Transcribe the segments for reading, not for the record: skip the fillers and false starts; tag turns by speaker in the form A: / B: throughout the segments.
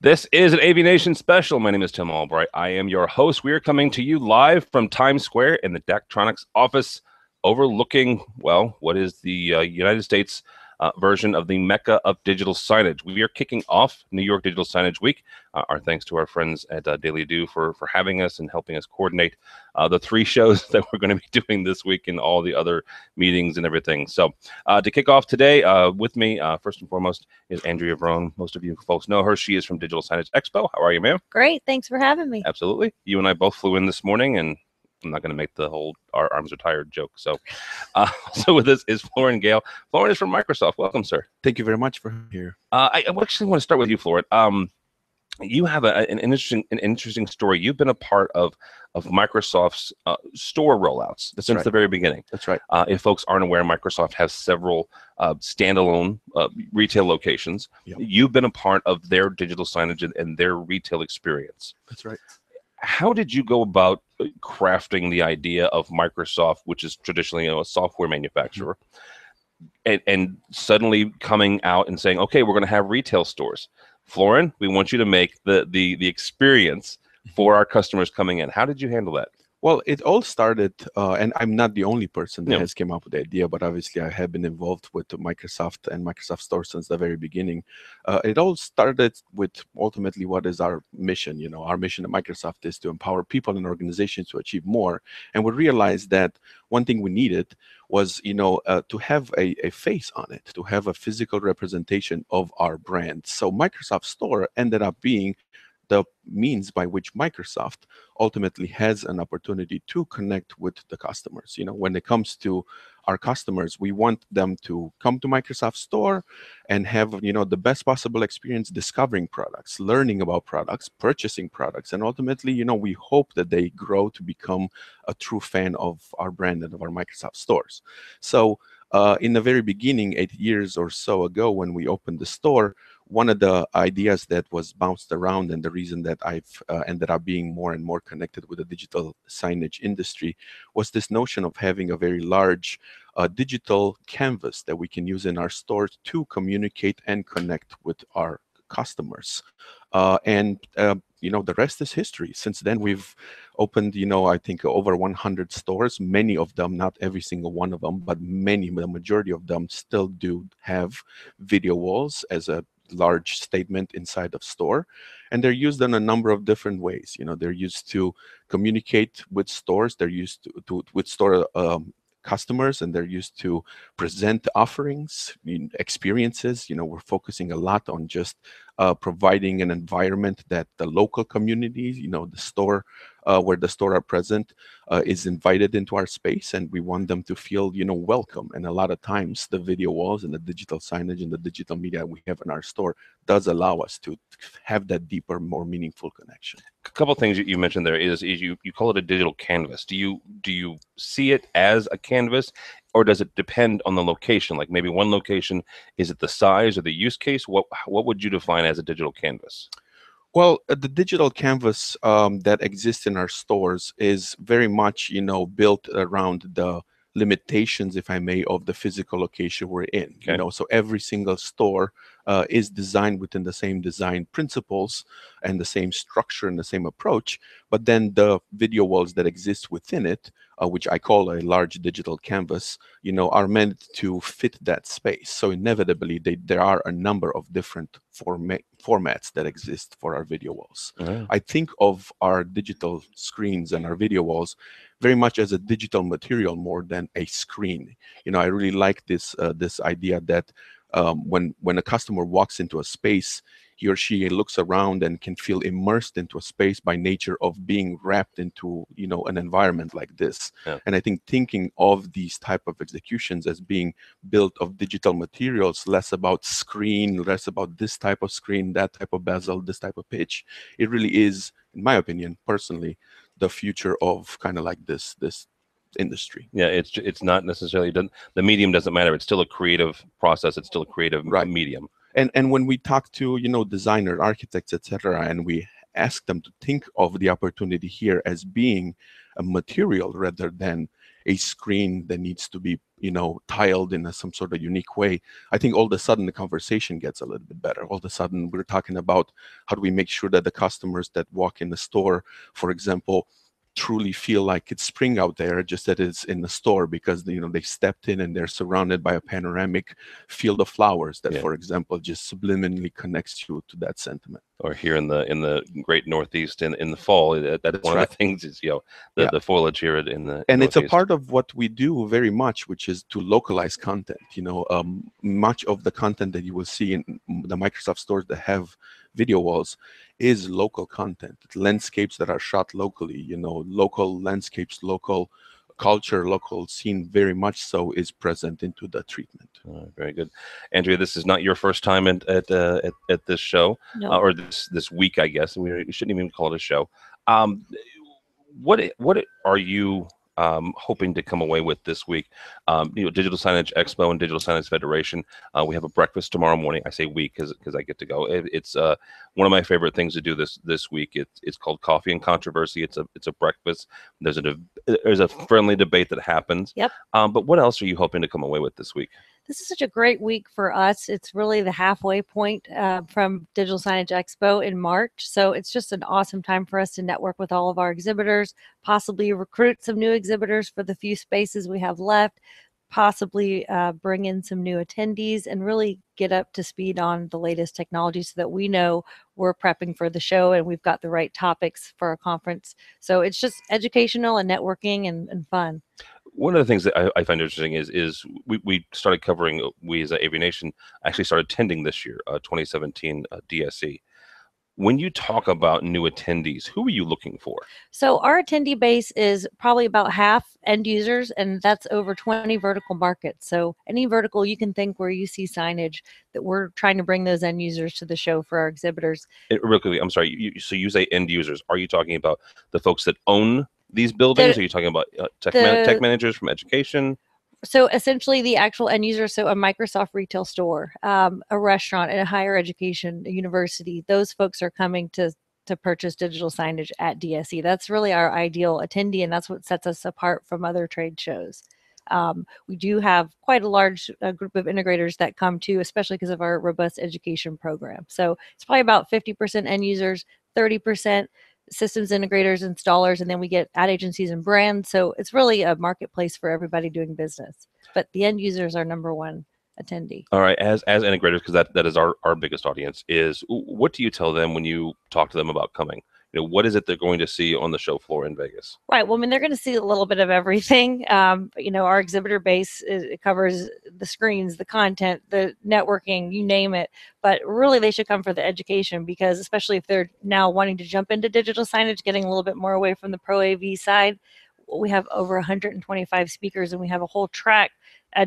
A: This is an AVNation special. My name is Tim Albright. I am your host. We are coming to you live from Times Square in the Daktronics office overlooking, well, what is the United States version of the Mecca of digital signage. We are kicking off New York Digital Signage Week. Our thanks to our friends at Daily Do for having us and helping us coordinate the 3 shows that we're going to be doing this week and all the other meetings and everything. So to kick off today with me, first and foremost, is Andrea Vrone. Most of you folks know her. She is from Digital Signage Expo. How are you, ma'am?
B: Great. Thanks for having me.
A: Absolutely. You and I both flew in this morning, and I'm not going to make the whole "our arms are tired" joke. So, so with us is Florin Gale. Florin is from Microsoft. Welcome, sir.
C: Thank you very much for here.
A: I actually want to start with you, Florin. You have an interesting story. You've been a part of Microsoft's store rollouts since the very beginning.
C: That's right.
A: If folks aren't aware, Microsoft has several standalone retail locations.
C: Yep.
A: You've been a part of their digital signage and their retail experience.
C: That's right.
A: How did you go about crafting the idea of Microsoft, which is traditionally a software manufacturer, and suddenly coming out and saying, okay, we're going to have retail stores? Florin, we want you to make the experience for our customers coming in. How did you handle that?
C: Well, it all started, and I'm not the only person that has came up with the idea, but obviously I have been involved with Microsoft and Microsoft Store since the very beginning. It all started with ultimately what is our mission. You know, our mission at Microsoft is to empower people and organizations to achieve more. And we realized that one thing we needed was, to have a face on it, to have a physical representation of our brand. So Microsoft Store ended up being the means by which Microsoft ultimately has an opportunity to connect with the customers. When it comes to our customers, we want them to come to Microsoft Store and have, the best possible experience discovering products, learning about products, purchasing products, and ultimately, we hope that they grow to become a true fan of our brand and of our Microsoft stores. So in the very beginning, 8 years or so ago, when we opened the store, one of the ideas that was bounced around, and the reason that I've ended up being more and more connected with the digital signage industry, was this notion of having a very large digital canvas that we can use in our stores to communicate and connect with our customers. The rest is history. Since then, we've opened, I think over 100 stores. Many of them, not every single one of them, but many, the majority of them still do have video walls as a large statement inside of store, and they're used in a number of different ways. They're used to communicate with stores, they're used to with store customers, and they're used to present offerings, experiences. We're focusing a lot on just providing an environment that the local communities, the store where the store are present, is invited into our space, and we want them to feel, welcome. And a lot of times the video walls and the digital signage and the digital media we have in our store does allow us to have that deeper, more meaningful connection.
A: A couple of things that you mentioned there is you call it a digital canvas. Do you see it as a canvas, or does it depend on the location? Like maybe one location, is it the size or the use case? What would you define as a digital canvas?
C: Well, the digital canvas that exists in our stores is very much, built around the limitations, if I may, of the physical location we're in.
A: Okay.
C: So every single store is designed within the same design principles and the same structure and the same approach, but then the video walls that exist within it, which I call a large digital canvas, are meant to fit that space. So inevitably, there are a number of different formats that exist for our video walls. I think of our digital screens and our video walls very much as a digital material more than a screen. I really like this idea that when a customer walks into a space, he or she looks around and can feel immersed into a space by nature of being wrapped into, an environment like this.
A: Yeah.
C: And I think thinking of these type of executions as being built of digital materials, less about screen, less about this type of screen, that type of bezel, this type of pitch, it really is, in my opinion, personally, the future of kind of like this industry.
A: Yeah, it's not necessarily the medium doesn't matter. It's still a creative process. It's still a creative medium.
C: And when we talk to designers, architects, etc., and we ask them to think of the opportunity here as being a material rather than a screen that needs to be tiled in some sort of unique way, I think all of a sudden the conversation gets a little bit better. All of a sudden we're talking about how do we make sure that the customers that walk in the store, for example, truly feel like it's spring out there, just that it's in the store, because they stepped in and they're surrounded by a panoramic field of flowers that, for example, just subliminally connects you to that sentiment.
A: Or here in the great Northeast in the fall, that is one of the things is the foliage here in the
C: and
A: Northeast.
C: it's a part of what we do very much, which is to localize content. Much of the content that you will see in the Microsoft stores that have video walls is local content, landscapes that are shot locally, local landscapes, local culture, local scene, very much so is present into the treatment.
A: Very good. Andrea, this is not your first time at this show.
B: No.
A: Or this week, I guess. We shouldn't even call it a show. What are you hoping to come away with this week? Digital Signage Expo and Digital Signage Federation. We have a breakfast tomorrow morning. I say we because I get to go. It's one of my favorite things to do this week. It's called Coffee and Controversy. It's a breakfast. There's a friendly debate that happens.
B: Yep.
A: But what else are you hoping to come away with this week?
B: This is such a great week for us. It's really the halfway point from Digital Signage Expo in March. So it's just an awesome time for us to network with all of our exhibitors, possibly recruit some new exhibitors for the few spaces we have left, possibly bring in some new attendees, and really get up to speed on the latest technology so that we know we're prepping for the show and we've got the right topics for our conference. So it's just educational and networking and fun.
A: One of the things that I find interesting is we started covering, we as AVNation actually started attending this year, 2017 DSE. When you talk about new attendees, who are you looking for?
B: So our attendee base is probably about half end users, and that's over 20 vertical markets. So any vertical you can think where you see signage, that we're trying to bring those end users to the show for our exhibitors.
A: Real quickly, I'm sorry. So you say end users. Are you talking about the folks that own these buildings? Are you talking about tech managers from education?
B: So essentially the actual end user, so a Microsoft retail store, a restaurant, and a higher education, a university, those folks are coming to purchase digital signage at DSE. That's really our ideal attendee, and that's what sets us apart from other trade shows. We do have quite a large group of integrators that come too, especially because of our robust education program. So it's probably about 50% end users, 30% systems integrators, installers, and then we get ad agencies and brands. So it's really a marketplace for everybody doing business. But the end users are number one attendee.
A: All right, as integrators, because that is our biggest audience, is what do you tell them when you talk to them about coming? What is it they're going to see on the show floor in Vegas?
B: Right. Well, I mean, they're going to see a little bit of everything. Our exhibitor base, it covers the screens, the content, the networking, you name it. But really, they should come for the education, because especially if they're now wanting to jump into digital signage, getting a little bit more away from the Pro AV side, we have over 125 speakers, and we have a whole track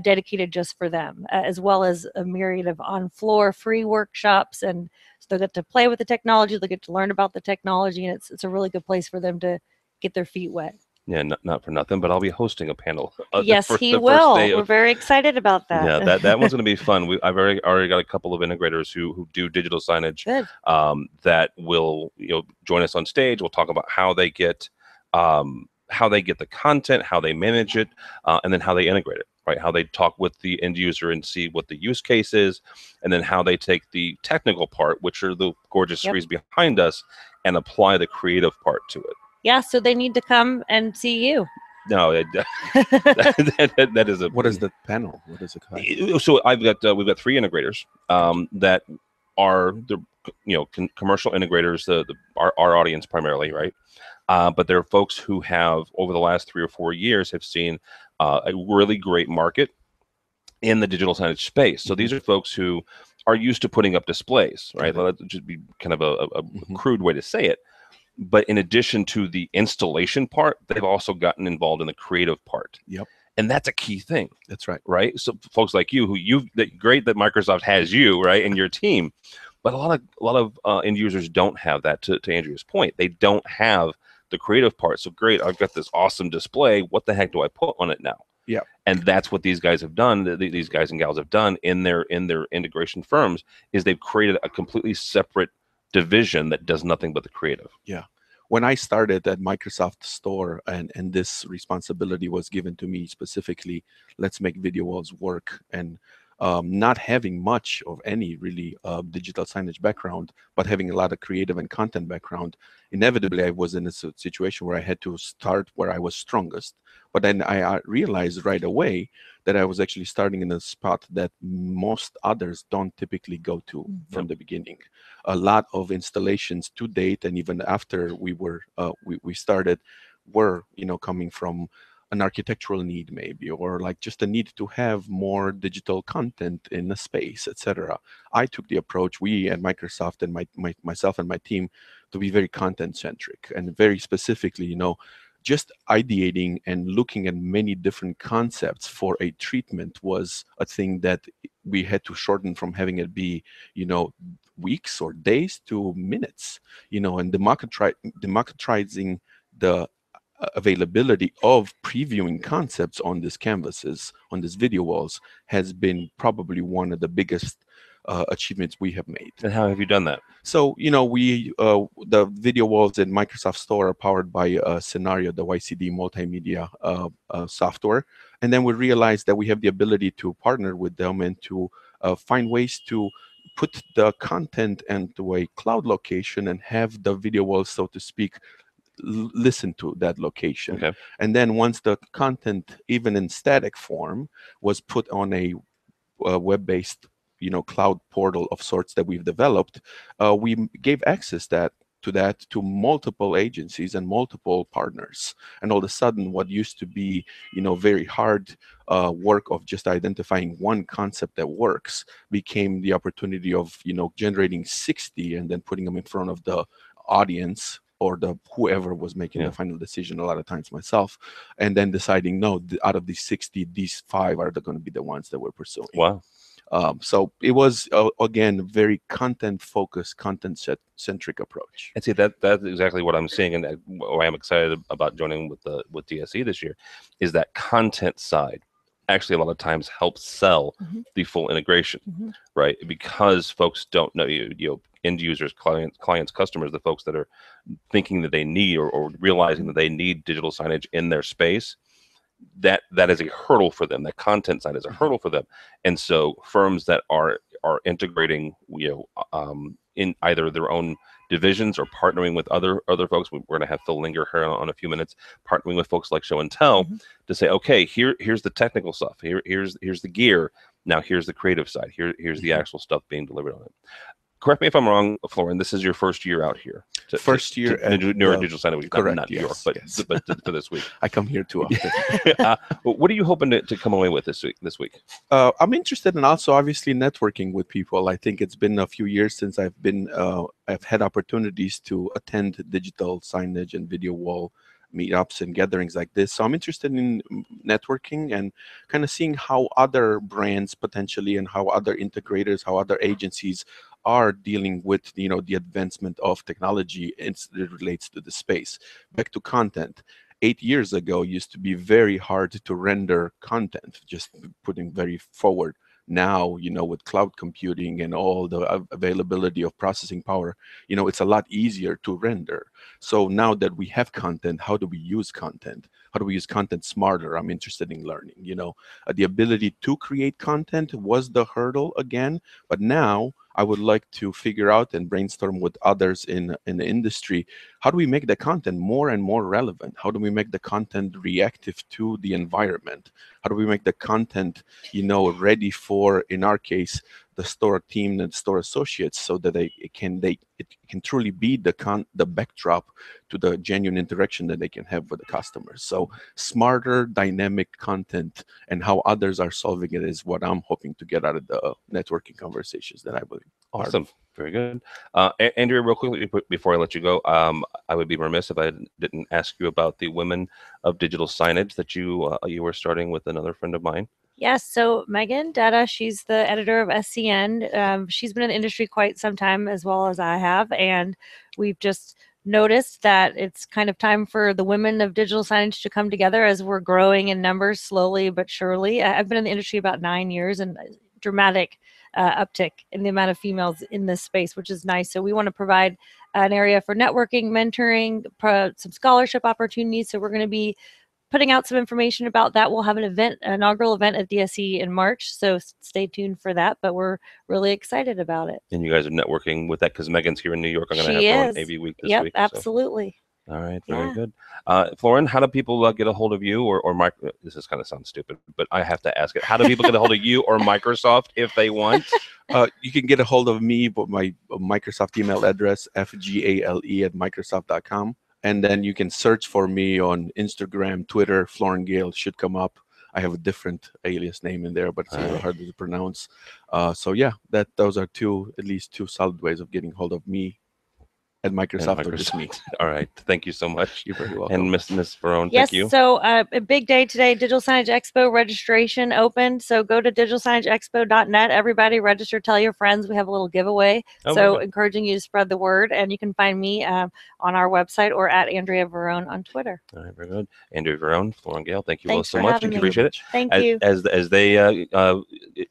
B: dedicated just for them, as well as a myriad of on-floor free workshops. And so they'll get to play with the technology, they'll get to learn about the technology, and it's a really good place for them to get their feet wet.
A: Yeah, not for nothing, but I'll be hosting a panel.
B: Yes, he will. We're very excited about that.
A: Yeah, that one's going to be fun. I've already got a couple of integrators who do digital signage that will join us on stage. We'll talk about how they get the content, how they manage it, and then how they integrate it. Right, how they talk with the end user and see what the use case is, and then how they take the technical part, which are the gorgeous screens behind us, and apply the creative part to it.
B: Yeah, so they need to come and see you.
A: No, that is a.
C: What is the panel? What is it?
A: So we've got 3 integrators that are the commercial integrators, our audience primarily, right? But there are folks who have over the last 3 or 4 years have seen a really great market in the digital signage space. So these are folks who are used to putting up displays, right? That would just be kind of a crude way to say it. But in addition to the installation part, they've also gotten involved in the creative part.
C: Yep.
A: And that's a key thing.
C: That's right.
A: Right. So folks like you, great that Microsoft has you, right, and your team. But a lot of end users don't have that. To Andrea's point, they don't have the creative part. So great, I've got this awesome display. What the heck do I put on it now?
C: Yeah.
A: And that's what these guys have done. These guys and gals have done in their integration firms, is they've created a completely separate division that does nothing but the creative.
C: Yeah. when I started at Microsoft Store and this responsibility was given to me specifically, let's make video walls work, and not having much of any really digital signage background, but having a lot of creative and content background, inevitably I was in a situation where I had to start where I was strongest. But then I realized right away that I was actually starting in a spot that most others don't typically go to from the beginning. A lot of installations to date, and even after we were we started, were coming from an architectural need maybe, or like just a need to have more digital content in a space, etc. I took the approach, we at Microsoft and myself and my team, to be very content centric and very specifically, just ideating and looking at many different concepts for a treatment was a thing that we had to shorten from having it be, weeks or days to minutes, and democratizing the availability of previewing concepts on these canvases, on these video walls, has been probably one of the biggest achievements we have made.
A: And how have you done that?
C: So, we the video walls in Microsoft Store are powered by Scenario, the YCD multimedia software, and then we realized that we have the ability to partner with them and to find ways to put the content into a cloud location and have the video walls, so to speak, listen to that location.
A: Okay.
C: And then once the content, even in static form, was put on a web-based cloud portal of sorts that we've developed, we gave access to multiple agencies and multiple partners. And all of a sudden, what used to be very hard work of just identifying one concept that works became the opportunity of generating 60 and then putting them in front of the audience or the whoever was making the final decision, a lot of times myself, and then deciding, no, out of these 60, these 5 are going to be the ones that we're pursuing.
A: Wow.
C: So it was, again, very content-focused, content-centric approach.
A: And see, that's exactly what I'm seeing, and why I'm excited about joining with DSE this year, is that content side actually a lot of times helps sell the full integration, right? Because folks don't know, end users, clients, customers, the folks that are thinking that they need or realizing that they need digital signage in their space, that is a hurdle for them. That content side is a hurdle for them. And so firms that are integrating, in either their own divisions or partnering with other folks. We're going to have Phil Linger here on a few minutes, partnering with folks like Show+Tell to say, okay, here's the technical stuff. Here's the gear. Now here's the creative side. Here's the actual stuff being delivered on it. Correct me if I'm wrong, Florian. This is your first year out here.
C: First year
A: at York Digital Signage.
C: Correct.
A: Not New York, but for this week.
C: I come here too often.
A: What are you hoping to come away with this week?
C: I'm interested in also obviously networking with people. I think it's been a few years since I've had opportunities to attend digital signage and video wall meetups and gatherings like this. So I'm interested in networking and kind of seeing how other brands potentially and how other integrators, how other agencies are dealing with the advancement of technology as it relates to the space. Back to content. 8 years ago used to be very hard to render content, just putting very forward. Now, with cloud computing and all the availability of processing power, it's a lot easier to render. So now that we have content, how do we use content? How do we use content smarter? I'm interested in learning. The ability to create content was the hurdle again, but now I would like to figure out and brainstorm with others in the industry, how do we make the content more and more relevant? How do we make the content reactive to the environment? How do we make the content, ready for, in our case, the store team and store associates, so that it can truly be the backdrop to the genuine interaction that they can have with the customers. So smarter, dynamic content and how others are solving it is what I'm hoping to get out of the networking conversations that I believe.
A: Awesome. Very good. Andrea, real quickly before I let you go, I would be remiss if I didn't ask you about the Women of Digital Signage that you were starting with another friend of mine.
B: Yes, so Megan Detta, she's the editor of SCN. She's been in the industry quite some time, as well as I have, and we've just noticed that it's kind of time for the women of digital signage to come together as we're growing in numbers slowly but surely. I've been in the industry about 9 years, and dramatic uptick in the amount of females in this space, which is nice. So we want to provide an area for networking, mentoring, some scholarship opportunities. So we're going to be putting out some information about that. We'll have an inaugural event at DSE in March. So stay tuned for that. But we're really excited about it.
A: And you guys are networking with that because Megan's here in New York. I'm going to have her on AV Week this week.
B: Absolutely.
A: So. All right, very good. Florin, how do people get a hold of you or Mike? This is kind of sounds stupid, but I have to ask it. How do people get a hold of you or Microsoft if they want?
C: You can get a hold of me with my Microsoft email address, fgale@microsoft.com. And then you can search for me on Instagram, Twitter. Florin Gale should come up. I have a different alias name in there, but it's a little harder to pronounce. So yeah, those are at least two solid ways of getting hold of me at Microsoft or just me.
A: All right. Thank you so much.
C: You're very welcome.
A: And Miss Verone,
B: yes,
A: thank you.
B: So a big day today. Digital Signage Expo registration opened. So go to digitalsignageexpo.net. Everybody register. Tell your friends. We have a little giveaway. Encouraging you to spread the word. And you can find me on our website or at Andrea Verone on Twitter.
A: All right. Very good. Andrea Verone, Florin Gale, thank you
B: Thanks
A: so much.
B: Me.
A: Appreciate it.
B: Thank you.
A: As they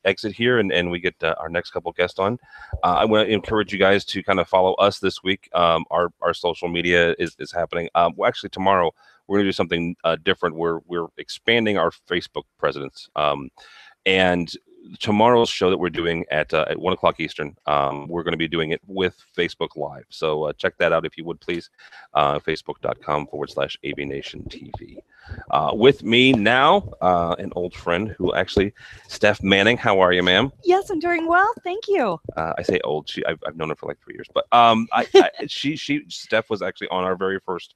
A: exit here and we get our next couple guests on, I want to encourage you guys to kind of follow us this week. Our social media is happening. Well, actually, tomorrow we're going to do something different. We're expanding our Facebook presence. And tomorrow's show that we're doing at 1 o'clock Eastern, we're going to be doing it with Facebook Live. So check that out if you would, please. Facebook.com/AVNation TV. With me now, an old friend who actually, Steph Manning. How are you, ma'am?
D: Yes, I'm doing well. Thank you.
A: I say old. I've known her for like 3 years, but Steph was actually on our very first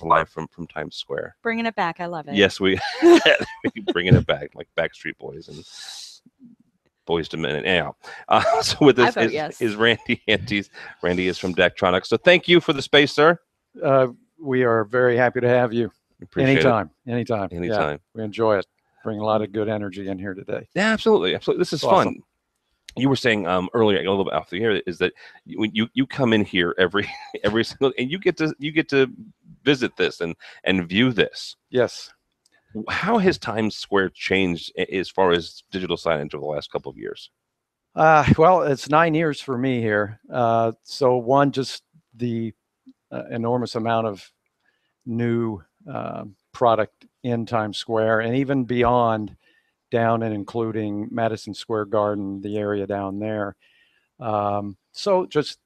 A: live from Times Square.
D: Bringing it back. I love it.
A: Yes, we bringing it back like Backstreet Boys and Boys to Men. Anyhow, so with us is Randy Antes. Randy is from Daktronics. So thank you for the space, sir.
E: We are very happy to have you. Anytime. Yeah, we enjoy it. Bring a lot of good energy in here today.
A: Yeah, absolutely. This is
E: awesome.
A: Fun. You were saying earlier, a little bit off the air, is that when you come in here every single, and you get to visit this and view this.
E: Yes.
A: How has Times Square changed as far as digital signage over the last couple of years?
E: Well, it's 9 years for me here. So one, just the enormous amount of new product in Times Square, and even beyond, down and including Madison Square Garden, the area down there. So just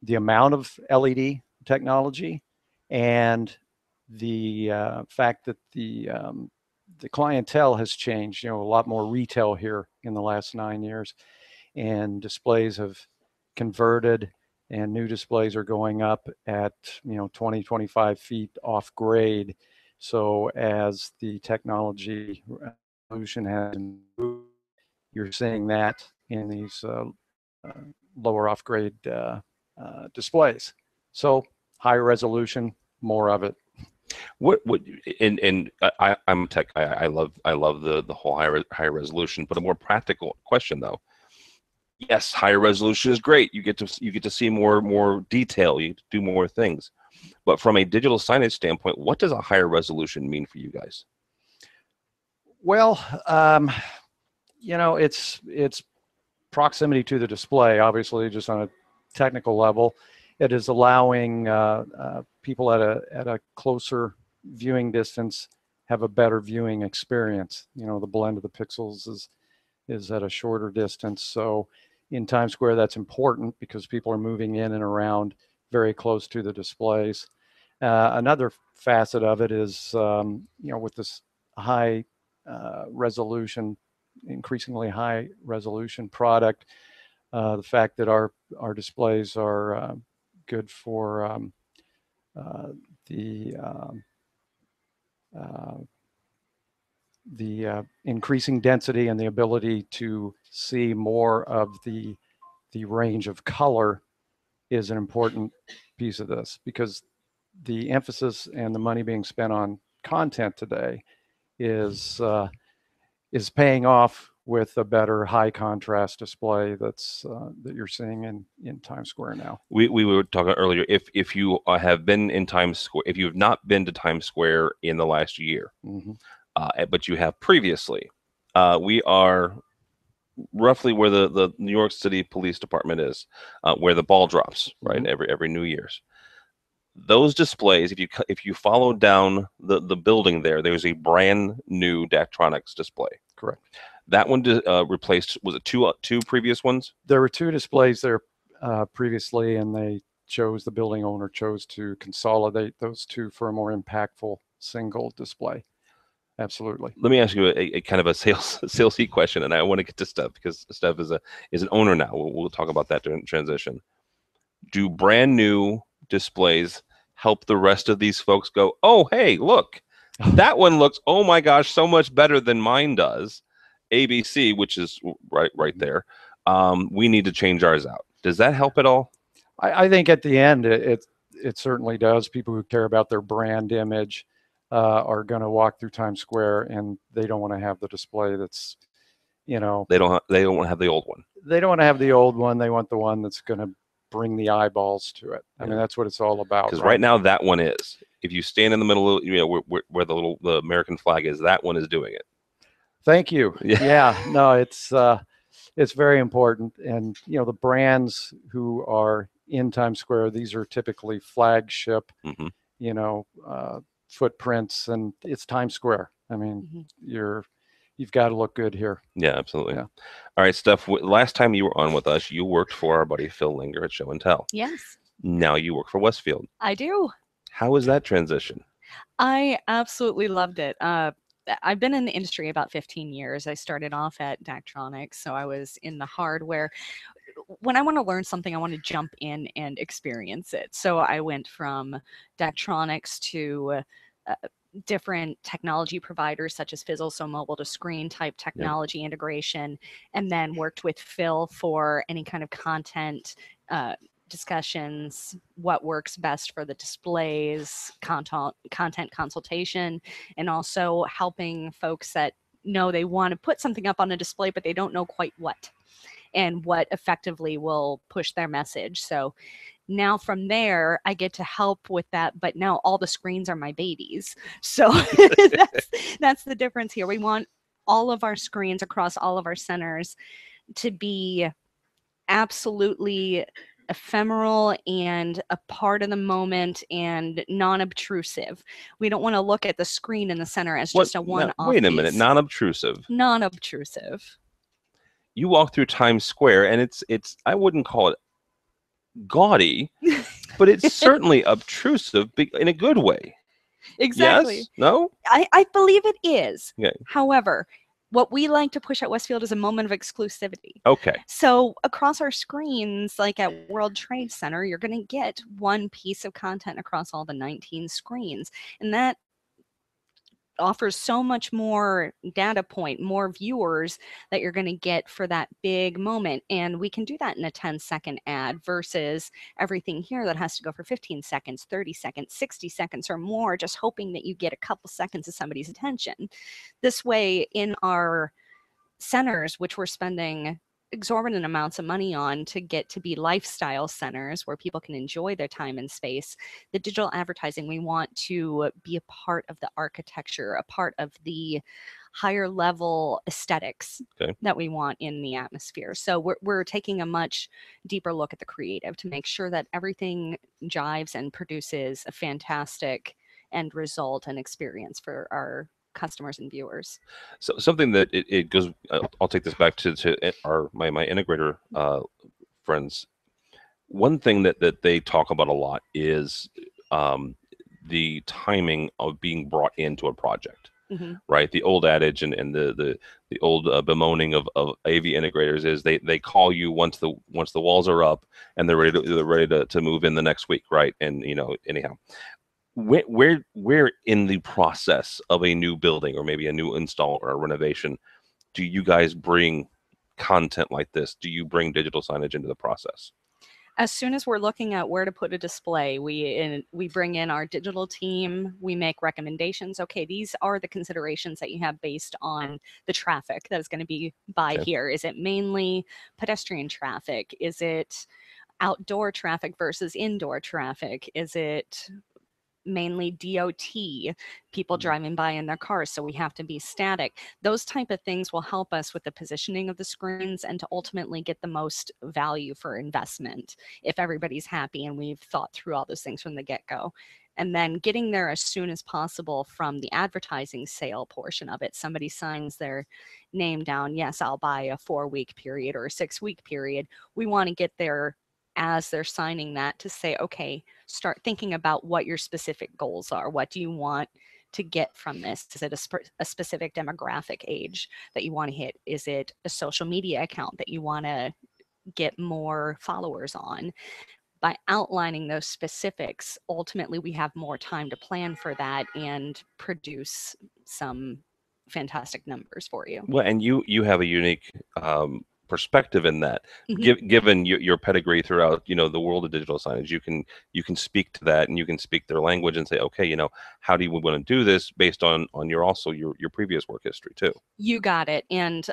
E: the amount of LED technology and the fact that the clientele has changed. A lot more retail here in the last 9 years, and displays have converted, and new displays are going up at 20, 25 feet off grade. So as the technology revolution has improved, you're seeing that in these lower off grade displays. So higher resolution, more of it.
A: I'm a tech guy. I love the whole higher resolution, but a more practical question though. Yes, higher resolution is great. You get to see more detail. You do more things. But from a digital signage standpoint, what does a higher resolution mean for you guys?
E: Well, it's proximity to the display, obviously, just on a technical level. It is allowing people at a closer viewing distance have a better viewing experience. The blend of the pixels is at a shorter distance. So in Times Square, that's important because people are moving in and around very close to the displays. Another facet of it is, with this high resolution, increasingly high resolution product, the fact that our displays are good for the increasing density and the ability to see more of the range of color is an important piece of this, because the emphasis and the money being spent on content today is paying off with a better high contrast display that you're seeing in Times Square now.
A: We were talking earlier, if you have been in Times Square, if you have not been to Times Square in the last year, but you have previously, we are roughly where the New York City Police Department is, where the ball drops, right? Every New Year's. Those displays, if you follow down the building there's a brand new Daktronics display.
E: Correct.
A: That one replaced, was it two previous ones?
E: There were two displays there previously, and the building owner chose to consolidate those two for a more impactful single display. Absolutely.
A: Let me ask you a kind of a salesy question, and I want to get to Steph because Steph is an owner now. We'll talk about that during transition. Do brand new displays help the rest of these folks go, oh, hey, look, that one looks, oh my gosh, so much better than mine does. ABC, which is right there. We need to change ours out. Does that help at all?
E: I think at the end, it certainly does. People who care about their brand image are going to walk through Times Square, and they don't want to have the display that's, they don't want to have the old one. They don't want to have the old one. They want the one that's going to bring the eyeballs to it. I mean, that's what it's all about.
A: Because right now that one is. If you stand in the middle of, where the American flag is, that one is doing it.
E: Thank you. Yeah. No, it's very important. And the brands who are in Times Square, these are typically flagship, footprints, and it's Times Square. I mean, you've got to look good here.
A: Yeah, absolutely.
E: Yeah.
A: All right, Steph, last time you were on with us, you worked for our buddy Phil Linger at Show+Tell.
D: Yes.
A: Now you work for Westfield.
D: I do.
A: How was that transition?
D: I absolutely loved it. I've been in the industry about 15 years. I started off at Daktronics, so I was in the hardware. When I want to learn something, I want to jump in and experience it. So I went from Daktronics to different technology providers such as Fizzle, so mobile to screen type technology integration, and then worked with Phil for any kind of content discussions, what works best for the displays, content consultation, and also helping folks that know they want to put something up on a display, but they don't know quite what, and what effectively will push their message. So now from there, I get to help with that, but now all the screens are my babies. So that's the difference here. We want all of our screens across all of our centers to be absolutely ephemeral and a part of the moment and non-obtrusive. We don't want to look at the screen in the center as just a one-off.
A: Wait a minute, non-obtrusive.
D: Non-obtrusive.
A: You walk through Times Square, and it's I wouldn't call it gaudy, but it's certainly obtrusive in a good way.
D: Exactly.
A: Yes? No?
D: I believe it is.
A: Okay.
D: However, what we like to push at Westfield is a moment of exclusivity.
A: Okay.
D: So across our screens, like at World Trade Center, you're going to get one piece of content across all the 19 screens. And that offers so much more data point, more viewers that you're going to get for that big moment. And we can do that in a 10-second ad versus everything here that has to go for 15 seconds, 30 seconds, 60 seconds or more, just hoping that you get a couple seconds of somebody's attention. This way in our centers, which we're spending exorbitant amounts of money on to get to be lifestyle centers where people can enjoy their time and space, the digital advertising, we want to be a part of the architecture, a part of the higher level aesthetics that we want in the atmosphere. So we're taking a much deeper look at the creative to make sure that everything jives and produces a fantastic end result and experience for our customers and viewers. So
A: something that it goes, I'll take this back to my integrator friends. One thing that they talk about a lot is the timing of being brought into a project. Right, the old adage and the old bemoaning of AV integrators is they call you once the walls are up and they're ready to move in the next week, right? And anyhow, where in the process of a new building or maybe a new install or a renovation do you guys bring content like this? Do you bring digital signage into the process?
D: As soon as we're looking at where to put a display, we bring in our digital team. We make recommendations. Okay, these are the considerations that you have based on the traffic that is going to be by here. Is it mainly pedestrian traffic? Is it outdoor traffic versus indoor traffic? Is it mainly DOT, people driving by in their cars, so we have to be static. Those type of things will help us with the positioning of the screens and to ultimately get the most value for investment if everybody's happy and we've thought through all those things from the get-go. And then getting there as soon as possible from the advertising sale portion of it. Somebody signs their name down, yes, I'll buy a 4-week period or a 6-week period. We want to get there as they're signing that to say, okay, start thinking about what your specific goals are. What do you want to get from this? Is it a specific demographic age that you want to hit? Is it a social media account that you want to get more followers on? By outlining those specifics, ultimately we have more time to plan for that and produce some fantastic numbers for you.
A: Well, and you have a unique perspective in that, given your pedigree throughout, the world of digital signage. You can speak to that, and you can speak their language and say, okay, how do you want to do this based on your previous work history too. You
D: got it. And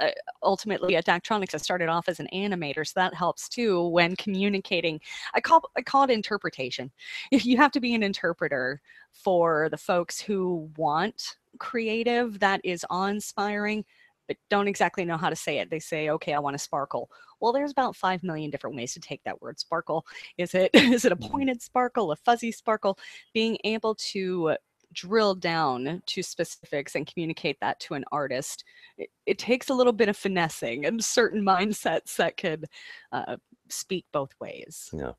D: ultimately at Daktronics, I started off as an animator, so that helps too when communicating. I call it interpretation. If you have to be an interpreter for the folks who want creative that is awe-inspiring, but don't exactly know how to say it. They say, okay, I want a sparkle. Well, there's about 5 million different ways to take that word sparkle. Is it a pointed sparkle, a fuzzy sparkle? Being able to drill down to specifics and communicate that to an artist, it takes a little bit of finessing and certain mindsets that could speak both ways.
A: Yeah.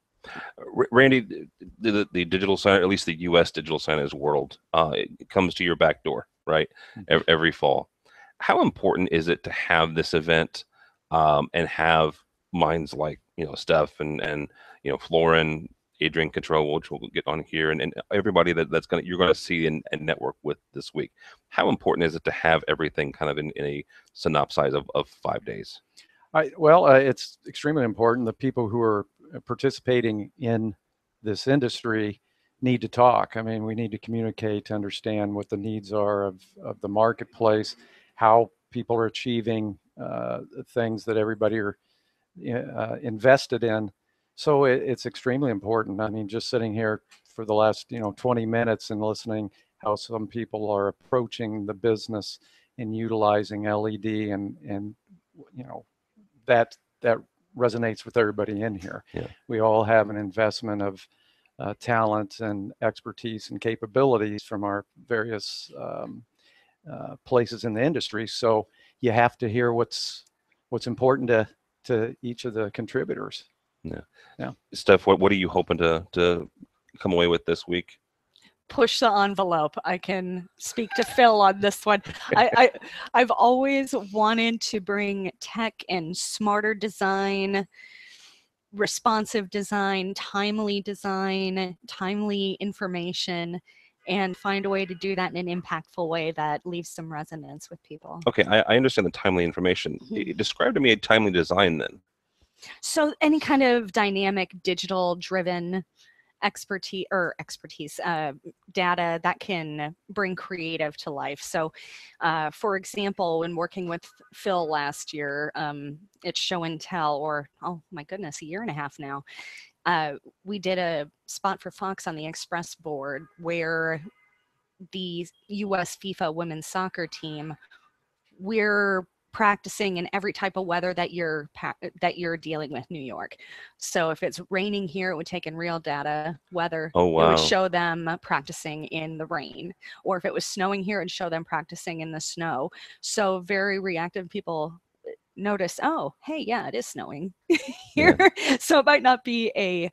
A: Randy, the digital sign, at least the U.S. digital signage world, it comes to your back door, right? Every fall. How important is it to have this event and have minds like Steph and Florin, Adrian Control, which we'll get on here, and everybody you're gonna see and network with this week? How important is it to have everything kind of in a synopsis of 5 days?
E: It's extremely important. The people who are participating in this industry need to talk. I mean, we need to communicate to understand what the needs are of the marketplace, how people are achieving things that everybody are invested in. So it's extremely important. I mean, just sitting here for the last 20 minutes and listening how some people are approaching the business and utilizing LED and that resonates with everybody in here.
A: Yeah.
E: We all have an investment of talent and expertise and capabilities from our various places in the industry. So you have to hear what's important to each of the contributors.
A: Yeah. Steph, what are you hoping to come away with this week?
D: Push the envelope. I can speak to Phil on this one. I've always wanted to bring tech and smarter design, responsive design, timely information, and find a way to do that in an impactful way that leaves some resonance with people.
A: Okay, I understand the timely information. Describe to me a timely design then.
D: So any kind of dynamic, digital driven expertise data that can bring creative to life. So for example, when working with Phil last year, it's Show+Tell, or oh my goodness, a year and a half now, we did a spot for Fox on the Express board where the US FIFA women's soccer team, we're practicing in every type of weather that you're dealing with New York. So if it's raining here, it would take in real data weather.
A: Oh, wow.
D: It would show them practicing in the rain. Or if it was snowing here, it'd show them practicing in the snow. So very reactive people notice, oh, hey, yeah, it is snowing here. Yeah. So it might not be a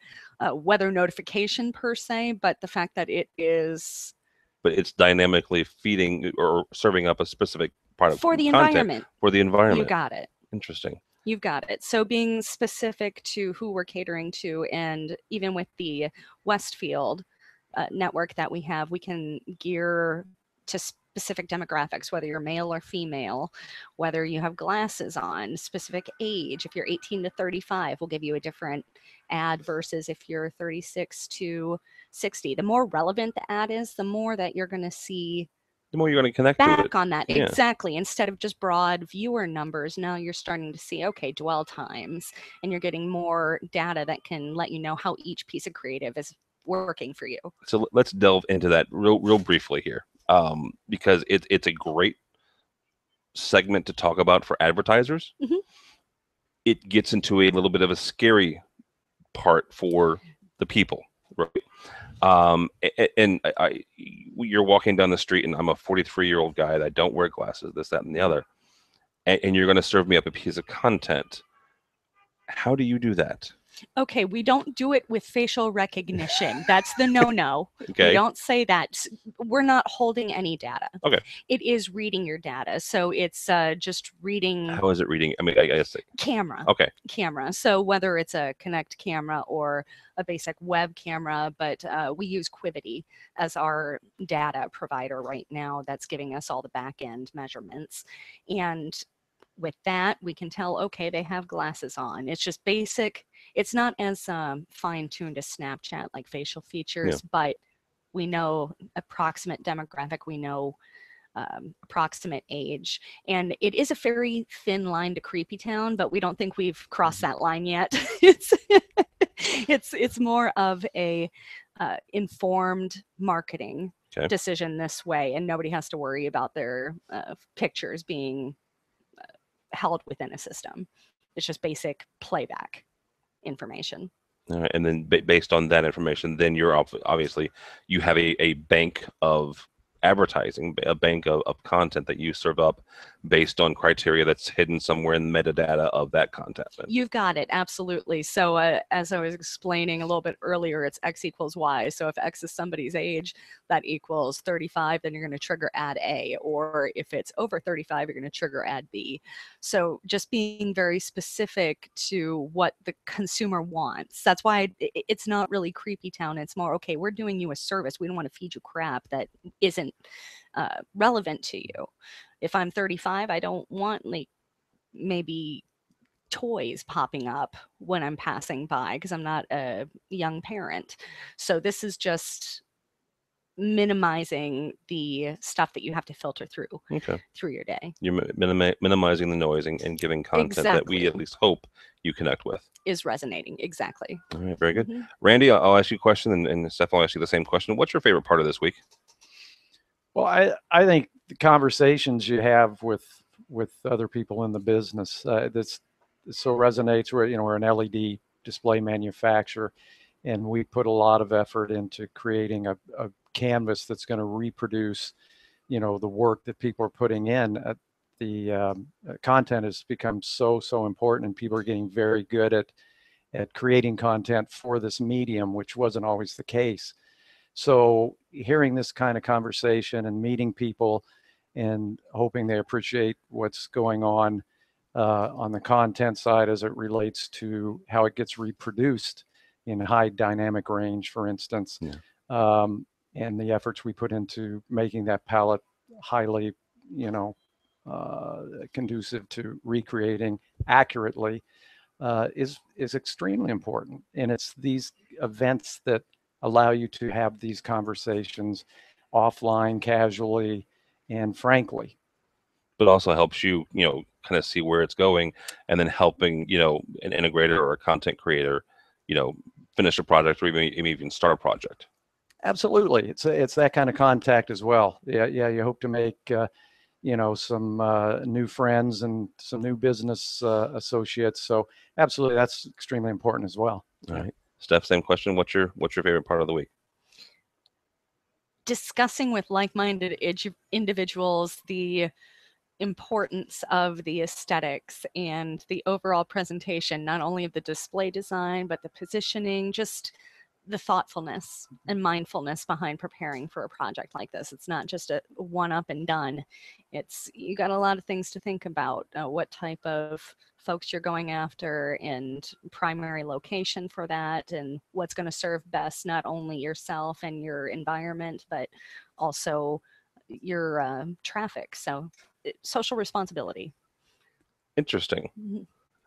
D: weather notification per se, but the fact that it is.
A: But it's dynamically feeding or serving up a specific part of
D: for the
A: content
D: environment.
A: For the environment.
D: You got it.
A: Interesting.
D: You've got it. So being specific to who we're catering to, and even with the Westfield network that we have, we can gear to specific demographics, whether you're male or female, whether you have glasses on, specific age. If you're 18 to 35, we'll give you a different ad versus if you're 36 to 60. The more relevant the ad is, the more that you're going to see,
A: the more you're going to connect
D: back
A: it.
D: on that.
A: Yeah.
D: Exactly. Instead of just broad viewer numbers, now you're starting to see, okay, dwell times, and you're getting more data that can let you know how each piece of creative is working for you.
A: So let's delve into that real briefly here, because it's a great segment to talk about for advertisers.
D: Mhm.
A: It gets into a little bit of a scary part for the people, right? And you're walking down the street, and I'm a 43-year-old guy that don't wear glasses, this, that, and the other, and you're going to serve me up a piece of content. How do you do that?
D: Okay, we don't do it with facial recognition. That's the no-no.
A: Okay.
D: We don't say that. We're not holding any data.
A: Okay.
D: It is reading your data. So it's just reading.
A: How is it reading? I mean, I guess
D: camera.
A: Okay.
D: Camera. So whether it's a Connect camera or a basic web camera, but we use Quivity as our data provider right now that's giving us all the back-end measurements. And with that, we can tell, okay, they have glasses on. It's just basic. It's not as fine-tuned as Snapchat, like facial features, but we know approximate demographic, we know approximate age. And it is a very thin line to Creepy Town, but we don't think we've crossed that line yet. It's more of a informed marketing decision this way, and nobody has to worry about their pictures being held within a system. It's just basic playback information.
A: And then based on that information, then you're obviously, you have a bank of advertising, a bank of content that you serve up based on criteria that's hidden somewhere in the metadata of that content.
D: You've got it, absolutely. So as I was explaining a little bit earlier, it's X equals Y. So if X is somebody's age, that equals 35, then you're going to trigger ad A. Or if it's over 35, you're going to trigger ad B. So just being very specific to what the consumer wants. That's why it's not really Creepy Town. It's more, okay, we're doing you a service. We don't want to feed you crap that isn't relevant to you. If I'm 35, I don't want like maybe toys popping up when I'm passing by because I'm not a young parent. So this is just minimizing the stuff that you have to filter through through your day.
A: You're minimizing the noise and giving content that we at least hope you connect with.
D: Is resonating, exactly.
A: All right, very good. Randy, I'll ask you a question, and Steph, I'll ask you the same question. What's your favorite part of this week?
E: Well, I think the conversations you have with other people in the business, this so resonates. We're an LED display manufacturer, and we put a lot of effort into creating a canvas that's going to reproduce, the work that people are putting in. The content has become so important, and people are getting very good at creating content for this medium, which wasn't always the case. So hearing this kind of conversation and meeting people and hoping they appreciate what's going on the content side as it relates to how it gets reproduced in high dynamic range, for instance, and the efforts we put into making that palette highly, conducive to recreating accurately is extremely important. And it's these events that allow you to have these conversations offline, casually, and frankly.
A: But also helps you, kind of see where it's going, and then helping, an integrator or a content creator, finish a project or even start a project.
E: Absolutely, it's that kind of contact as well. Yeah. You hope to make some new friends and some new business associates. So absolutely, that's extremely important as well.
A: All right. Steph, same question. What's your favorite part of the week?
D: Discussing with like-minded individuals the importance of the aesthetics and the overall presentation, not only of the display design, but the positioning, just the thoughtfulness and mindfulness behind preparing for a project like this. It's not just a one up and done. You got a lot of things to think about, what type of folks you're going after and primary location for that, and what's going to serve best, not only yourself and your environment, but also your traffic. So social responsibility.
A: Interesting.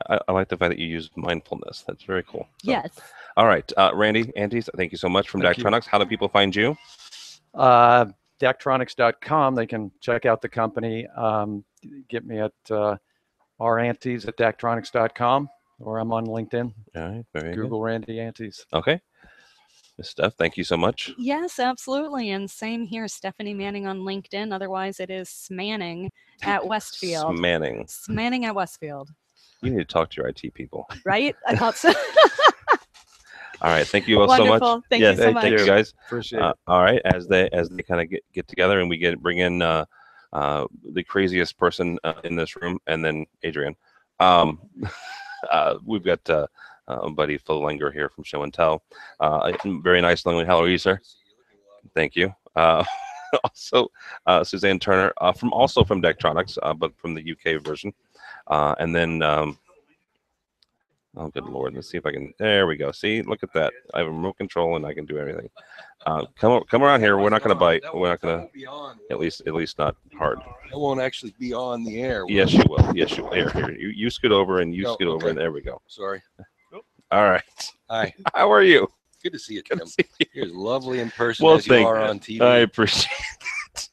A: I like the fact that you use mindfulness. That's very cool. So,
D: yes.
A: All right, Randy, Antes, thank you so much from Daktronics. How do people find you?
E: Daktronics.com. They can check out the company. Get me at rantes at Daktronics.com, or I'm on LinkedIn.
A: All right, very
E: Google
A: good.
E: Randy Antes.
A: Okay. Ms. Steph, thank you so much.
D: Yes, absolutely. And same here, Stephanie Manning on LinkedIn. Otherwise, it is Smanning at Westfield. Smanning at Westfield.
A: You need to talk to your IT people.
D: Right? I thought so.
A: All right. Thank you all so much.
D: Thank you so much.
A: Thank you guys.
E: Appreciate it.
A: All right. As they kind of get together and we bring in the craziest person in this room, and then Adrian. We've got buddy Phil Langer here from Show and Tell. Very nice. How are you, sir? Thank you. Also, Suzanne Turner from Daktronics, but from the UK version. And then, oh, good Lord. Let's see if I can. There we go. See, look at that. I have a remote control and I can do everything. Come around here. We're not going to bite. We're not going to. At least not hard.
F: It won't actually be on the air.
A: Yes, you will. Yes, you will. Here. You scoot over and you scoot over, and there we go.
F: Sorry.
A: All right.
F: Hi.
A: How are you?
F: Good to see you,
A: Good
F: Tim.
A: to see you.
F: You're as lovely in person
A: Well,
F: as you are on TV.
A: I appreciate it.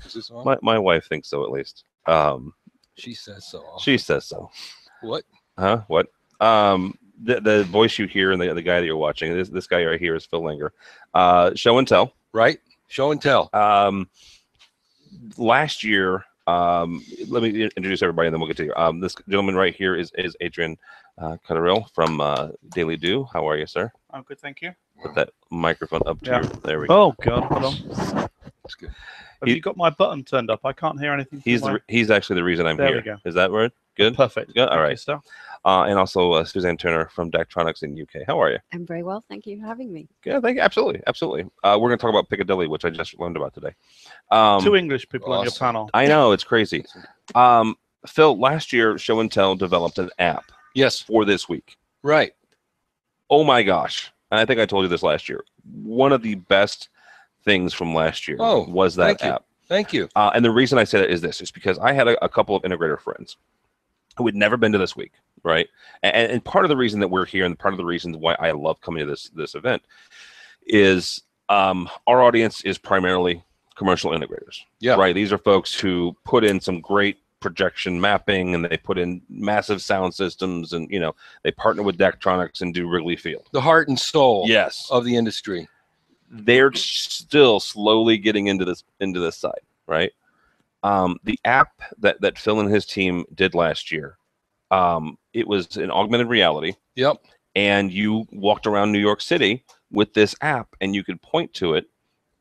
F: Is this on?
A: My wife thinks so, at least.
F: She says so.
A: She says so.
F: What?
A: Huh? What? The voice you hear and the guy that you're watching, this guy right here is Phil Langer. Show and Tell.
F: Right? Show and Tell.
A: Last year, let me introduce everybody and then we'll get to you. This gentleman right here is Adrian Cotterill from Daily DOOH. How are you, sir?
G: I'm good, thank you.
A: Put that microphone up to you. There we go.
G: Oh God, hold on.
F: That's good.
G: Have you got my button turned up? I can't hear anything.
A: He's actually the reason I'm
G: There
A: here.
G: we go.
A: Is that right? Good?
G: Perfect.
A: Good? All
G: Thank you,
A: right.
G: sir.
A: And also Suzanne Turner from Daktronics in UK. How are you?
H: I'm very well, thank you for having me.
A: Yeah, thank you. Absolutely. We're going to talk about Piccadilly, which I just learned about today.
G: 2 English people on your
F: awesome.
G: panel.
A: I know, it's crazy. Phil, last year, Show and Tell developed an app
F: Yes.
A: for this week.
F: Right.
A: Oh my gosh. And I think I told you this last year. One of the best things from last year was that app.
F: Thank you.
A: And the reason I say that is this, is because I had a couple of integrator friends who had never been to this week, right? And part of the reason that we're here and part of the reason why I love coming to this event is our audience is primarily commercial integrators.
F: Yeah.
A: Right. These are folks who put in some great projection mapping and they put in massive sound systems and, they partner with Daktronics and do Wrigley Field.
F: The heart and soul
A: Yes.
F: of the industry.
A: They're still slowly getting into this side, right? The app that Phil and his team did last year, it was an augmented reality.
F: Yep.
A: And you walked around New York City with this app and you could point to it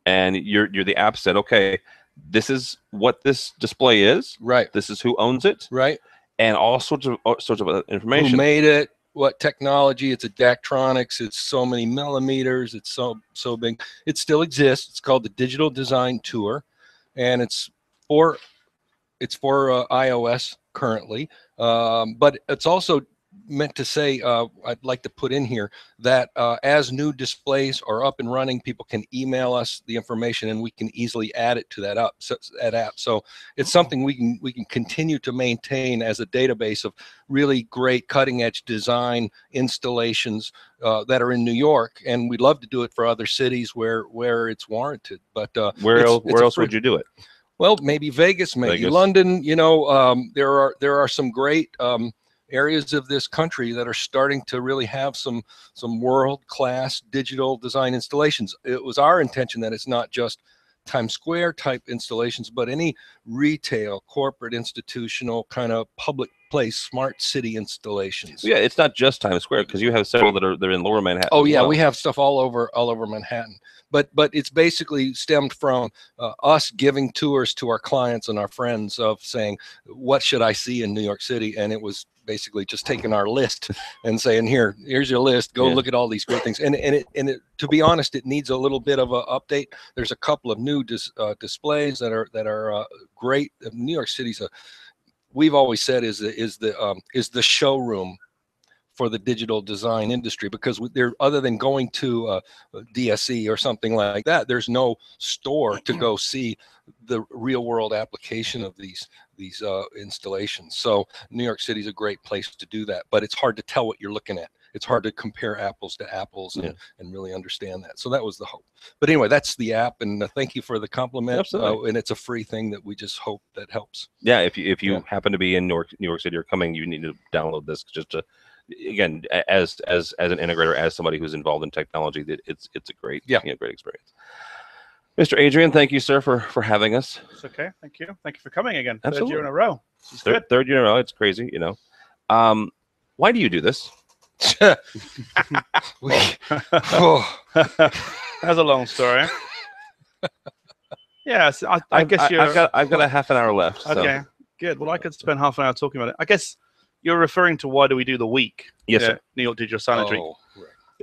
A: and the app said, okay, this is what this display is.
F: Right.
A: This is who owns it.
F: Right.
A: And all sorts of information.
F: Who made it? What technology? It's a Daktronics. It's so many millimeters. It's so big. It still exists. It's called the Digital Design Tour, and it's for iOS currently. But it's also meant to say, I'd like to put in here that as new displays are up and running, people can email us the information and we can easily add it to that app. So it's something we can continue to maintain as a database of really great cutting edge design installations that are in New York, and we'd love to do it for other cities where it's warranted. But
A: where else would you do it?
F: Well, maybe Vegas, maybe London. There are some great areas of this country that are starting to really have some world-class digital design installations. It was our intention that it's not just Times Square type installations, but any retail, corporate, institutional kind of public place, smart city installations.
A: Yeah, it's not just Times Square because you have several they're in Lower Manhattan.
F: Oh yeah, we have stuff all over Manhattan. But it's basically stemmed from us giving tours to our clients and our friends of saying, what should I see in New York City? And it was basically just taking our list and saying, here's your list. Go look at all these great things. And it, to be honest, it needs a little bit of an update. There's a couple of new displays that are great. New York City's we've always said is the showroom for the digital design industry, because there, other than going to DSE or something like that, there's no store to go see the real world application of these installations. So New York City is a great place to do that, but it's hard to tell what you're looking at. It's hard to compare apples to apples and really understand that. So that was the hope. But anyway, that's the app, and thank you for the compliment.
A: Absolutely.
F: And it's a free thing that we just hope that helps.
A: Yeah, if you happen to be in New York City or coming, you need to download this just to again, as an integrator, as somebody who's involved in technology, that it's a great, great experience. Mr. Adrian, thank you, sir, for having us.
G: It's okay. Thank you. Thank you for coming again.
A: Absolutely.
G: Third year in a row.
A: Third year in a row. It's crazy, you know. Why do you do this?
G: That's a long story. Yes, I guess
A: I've got a half an hour left. So.
G: Okay, good. Well, I could spend half an hour talking about it. I guess you're referring to why do we do the week?
A: Yes, sir.
G: New York Digital Signage Week.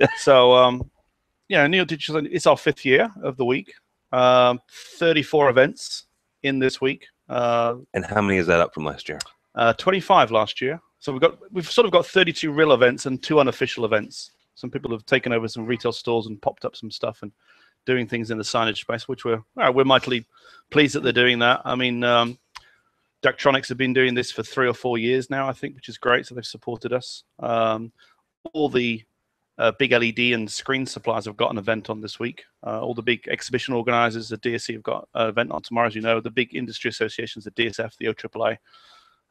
F: Right.
G: So, New York Digital, it's our 5th year of the week. 34 events in this week.
A: And how many is that up from last year?
G: 25 last year. So we've sort of got 32 real events and 2 unofficial events. Some people have taken over some retail stores and popped up some stuff and doing things in the signage space, which we're mightily pleased that they're doing that. I mean, Daktronics have been doing this for 3 or 4 years now, I think, which is great. So they've supported us. All the big LED and screen suppliers have got an event on this week. All the big exhibition organizers, the DSC, have got an event on tomorrow, as you know. The big industry associations, the DSF, the OAAA,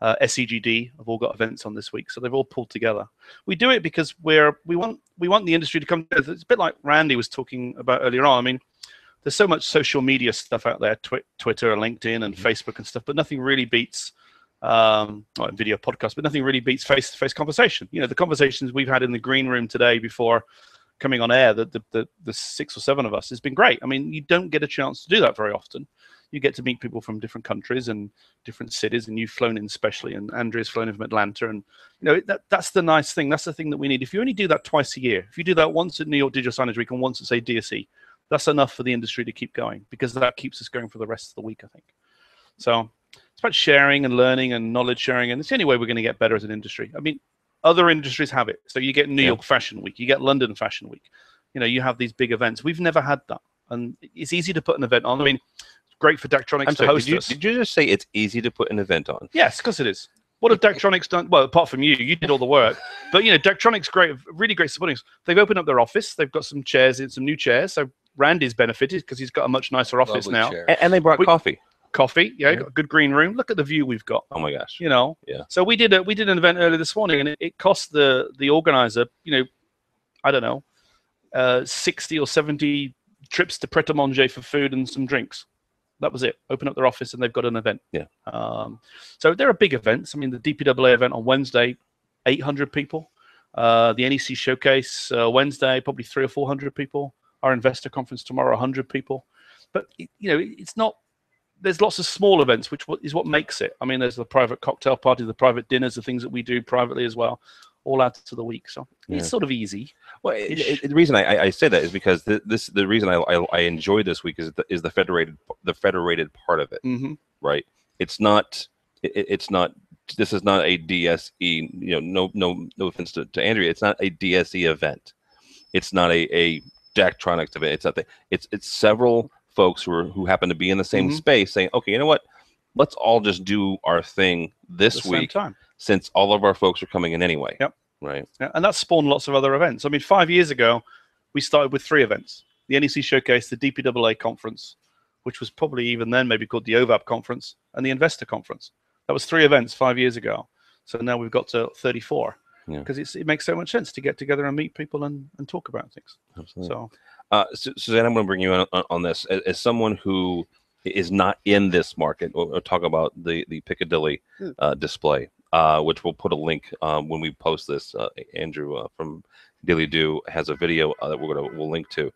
G: SCGD, have all got events on this week. So they've all pulled together. We do it because we want the industry to come together. It's a bit like Randy was talking about earlier on. I mean, there's so much social media stuff out there, Twitter and LinkedIn and Facebook and stuff, but nothing really beats video podcasts, but nothing really beats face-to-face conversation. You know, the conversations we've had in the green room today before coming on air, the 6 or 7 of us, has been great. I mean, you don't get a chance to do that very often. You get to meet people from different countries and different cities, and you've flown in specially, and Andrea's flown in from Atlanta, and that's the nice thing. That's the thing that we need. If you only do that twice a year, if you do that once at New York Digital Signage Week and once at, say, DSE, that's enough for the industry to keep going, because that keeps us going for the rest of the week, I think. So it's about sharing and learning and knowledge sharing, and it's the only way we're going to get better as an industry. I mean, other industries have it. So you get New York Fashion Week, you get London Fashion Week. You have these big events. We've never had that, and it's easy to put an event on. I mean, great for Daktronics to host us.
A: Did you just say it's easy to put an event on?
G: Yes, because it is. What have Daktronics done? Well, apart from you did all the work. But Daktronics, really great supporting us. They've opened up their office. They've got some chairs, some new chairs. So Randy's benefited because he's got a much nicer office now.
A: And they brought coffee.
G: Coffee, got a good green room. Look at the view we've got.
A: Oh my gosh.
G: Yeah. So we did an event earlier this morning, and it cost the organizer, I don't know, 60 or 70 trips to Pret a Manger for food and some drinks. That was it. Open up their office and they've got an event.
A: Yeah.
G: So there are big events. I mean, the DPAA event on Wednesday, 800 people. The NEC Showcase Wednesday, probably 300 or 400 people. Our investor conference tomorrow, 100 people. But it's not. There's lots of small events, which is what makes it. I mean, there's the private cocktail party, the private dinners, the things that we do privately as well, all add to the week. So it's sort of easy.
A: Well, the reason I say that is because the reason I enjoy this week is the federated part of it, right? It's not. This is not a DSE. No offense to Andrea. It's not a DSE event. It's not a Daktronics event. It's not that. It's several folks who happen to be in the same space saying, okay, you know what? Let's all just do our thing this week, since all of our folks are coming in anyway.
G: Yep.
A: Right.
G: Yeah, and that spawned lots of other events. I mean, 5 years ago, we started with 3 events: the NEC Showcase, the DPAA conference, which was probably even then maybe called the OVAP conference, and the Investor Conference. That was 3 events 5 years ago. So now we've got to 34. Because it makes so much sense to get together and meet people and talk about things.
A: Absolutely. So, Suzanne, I'm going to bring you in on this. As someone who is not in this market, we'll talk about the Piccadilly display, which we'll put a link when we post this. Andrew from Daily Do has a video that we'll link to.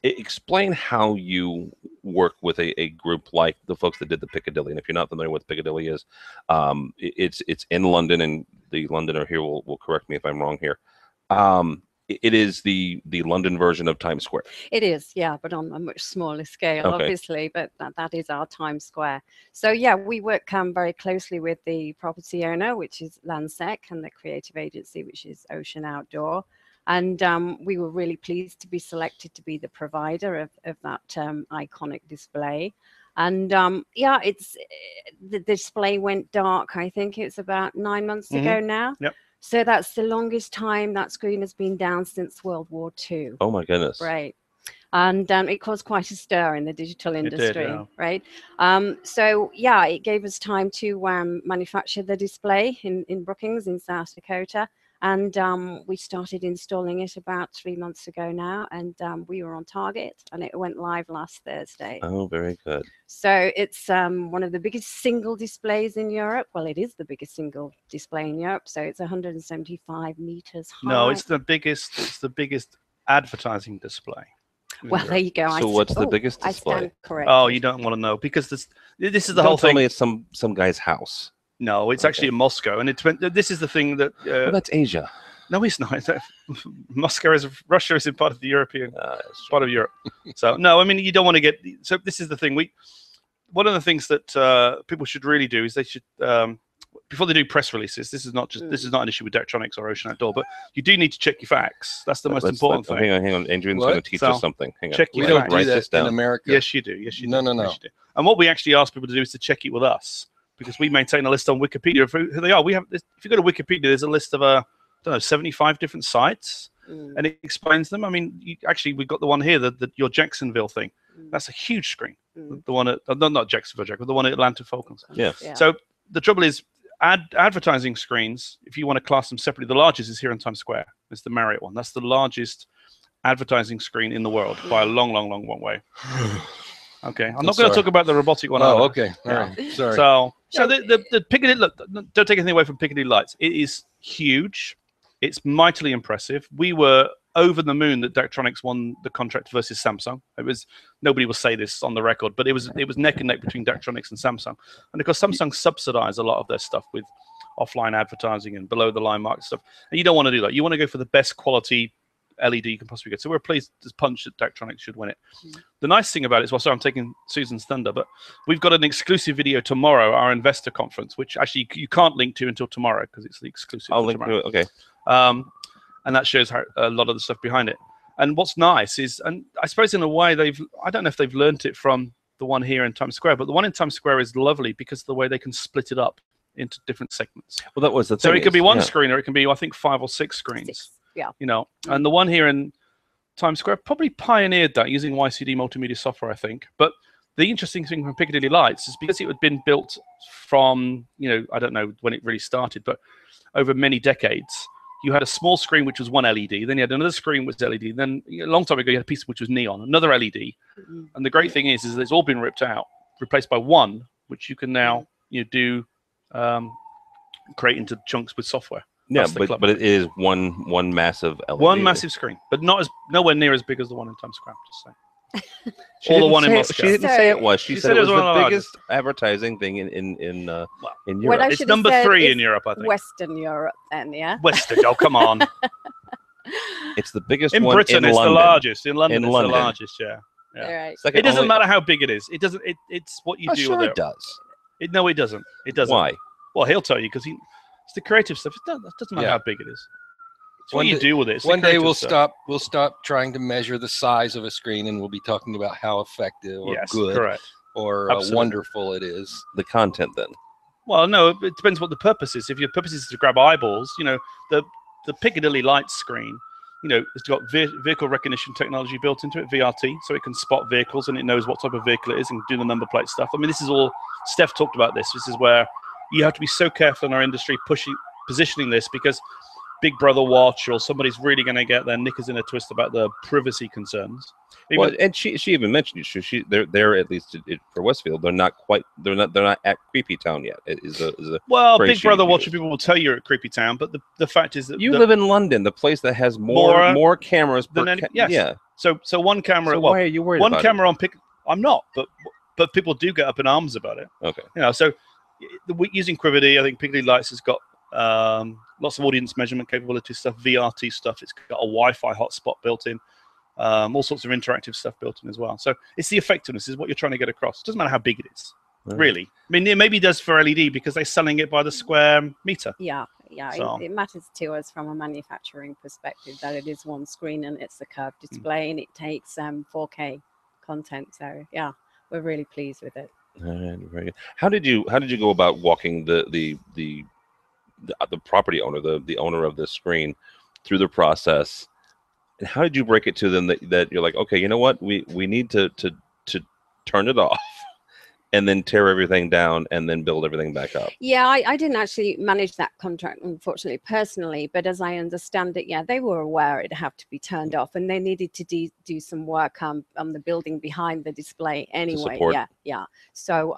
A: Explain how you work with a group like the folks that did the Piccadilly. And if you're not familiar with what Piccadilly is, it's in London, and the Londoner here will correct me if I'm wrong here. It is the London version of Times Square.
H: It is, yeah, but on a much smaller scale, obviously, but that is our Times Square. So yeah, we work very closely with the property owner, which is Landsec, and the creative agency, which is Ocean Outdoor. And we were really pleased to be selected to be the provider of that iconic display. And yeah, the display went dark. I think it's about 9 months ago now.
G: Yep.
H: So that's the longest time that screen has been down since World War II.
A: Oh my goodness.
H: Right. And it caused quite a stir in the digital industry,
G: yeah.
H: right? So yeah, it gave us time to manufacture the display in Brookings in South Dakota. And we started installing it about 3 months ago now, and we were on target, and it went live last Thursday.
A: Oh, very good.
H: So it's one of the biggest single displays in Europe. Well, it is the biggest single display in Europe. So it's 175 meters high.
G: No, it's the biggest. It's the biggest advertising display.
H: Well, there you go.
A: So what's the biggest display?
H: I stand corrected.
G: Oh, you don't want to know, because this is the
A: Don't
G: whole
A: tell
G: thing.
A: me it's some guy's house.
G: No, it's actually in Moscow, and this is the thing that.
A: Well, that's Asia.
G: No, it's not. Moscow is Russia is in part of the European part of Europe. So no, I mean you don't want to get. So this is the thing. One of the things that people should really do is they should before they do press releases. This is not an issue with Daktronics or Ocean Outdoor, but you do need to check your facts. That's the most important thing.
A: Hang on. Adrian's going to teach us something. Hang on.
G: Check
F: We
G: your
F: don't
G: facts.
F: do
A: Write
F: that
A: this down.
F: in America.
G: Yes, you do. Yes, you do.
F: No.
G: Yes, you do. And what we actually ask people to do is to check it with us, because we maintain a list on Wikipedia of who they are. We have this, if you go to Wikipedia, there's a list of I don't know, 75 different sites, and it explains them. I mean, we've got the one here, your Jacksonville thing. That's a huge screen. The one at not Jacksonville, but the one at Atlanta Falcons.
A: Yeah.
G: So the trouble is, advertising screens, if you want to class them separately, the largest is here in Times Square. It's the Marriott one. That's the largest advertising screen in the world by a long way. Okay, I'm not going to talk about the robotic one.
F: Oh, okay. All right. Sorry.
G: So the Piccadilly, look, don't take anything away from Piccadilly Lights. It is huge. It's mightily impressive. We were over the moon that Daktronics won the contract versus Samsung. Nobody will say this on the record, but it was neck and neck between Daktronics and Samsung. And of course, Samsung subsidize a lot of their stuff with offline advertising and below the line market stuff. And you don't want to do that. You want to go for the best quality LED you can possibly get. So we're pleased as punch that Daktronics should win it. The nice thing about it is, well, sorry, I'm taking Susan's thunder, but we've got an exclusive video tomorrow, our investor conference, which actually you can't link to until tomorrow because it's the exclusive.
A: I'll link to it. Okay.
G: And that shows a lot of the stuff behind it. And what's nice is, and I suppose in a way I don't know if they've learned it from the one here in Times Square, but the one in Times Square is lovely because of the way they can split it up into different segments.
A: Well, that was the thing.
G: So it could be one screen, or it can be, I think, 5 or 6 screens.
H: Yeah.
G: You know, and the one here in Times Square probably pioneered that using YCD multimedia software, I think. But the interesting thing from Piccadilly Lights is because it had been built from, I don't know when it really started, but over many decades, you had a small screen which was one LED, then you had another screen which was LED, then a long time ago you had a piece which was neon, another LED. And the great thing is it's all been ripped out, replaced by one, which you can now create into chunks with software.
A: Yeah, but it is one massive LED.
G: One massive screen, but nowhere near as big as the one in Times Square. Just saying.
A: Or
G: the one in Moscow.
A: She didn't say it was. She said it was
G: one of
A: the
G: the
A: biggest advertising thing in Europe.
G: It's number 3 in Europe, I think.
H: Western Europe, then, yeah.
G: Western. Oh, come on.
A: It's the biggest
G: in
A: one
G: Britain.
A: in
G: it's
A: London.
G: the largest. In London,
A: In
G: it's
A: London.
G: the largest. Yeah.
H: Right.
G: It doesn't matter how big it is. It doesn't. It's what you do
A: Sure
G: with
A: it does.
G: No, it doesn't. It doesn't.
A: Why?
G: Well, he'll tell you because it's the creative stuff. It doesn't matter how big it is. It's what you do with it.
F: One day we'll stop trying to measure the size of a screen, and we'll be talking about how effective or good or wonderful it is.
A: The content, then.
G: Well, no, it depends what the purpose is. If your purpose is to grab eyeballs, the Piccadilly Lights screen, it's got vehicle recognition technology built into it, VRT, so it can spot vehicles and it knows what type of vehicle it is and do the number plate stuff. I mean, this is all, Steph talked about this. This is where you have to be so careful in our industry positioning this, because Big Brother watch or somebody's really going to get their knickers in a twist about the privacy concerns.
A: Well, and she even mentioned they're at least for Westfield, they're not at Creepy Town yet.
G: Well, Big Brother watching people will tell you you're at Creepy Town, but the fact is that
A: you live in London, the place that has more cameras per
G: yeah. So one camera.
A: So why are you worried?
G: One
A: about
G: camera on I'm not, but people do get up in arms about it.
A: Okay.
G: So using Quiverdy, I think Piccadilly Lights has got lots of audience measurement capability stuff, VRT stuff. It's got a Wi-Fi hotspot built in, all sorts of interactive stuff built in as well. So it's the effectiveness is what you're trying to get across. It doesn't matter how big it is, really. I mean, it maybe does for LED because they're selling it by the square meter.
H: Yeah.
G: So.
H: It matters to us from a manufacturing perspective that it is one screen and it's a curved display and it takes 4K content. So yeah, we're really pleased with it.
A: Very good. How did you go about walking the property owner, the owner of the screen, through the process And how did you break it to them that you're like, okay, you know what, we need to turn it off and then tear everything down and then build everything back up?
H: Yeah, I didn't actually manage that contract, unfortunately, personally. But as I understand it, yeah, they were aware it'd have to be turned off, and they needed to do some work on the building behind the display anyway. Yeah. So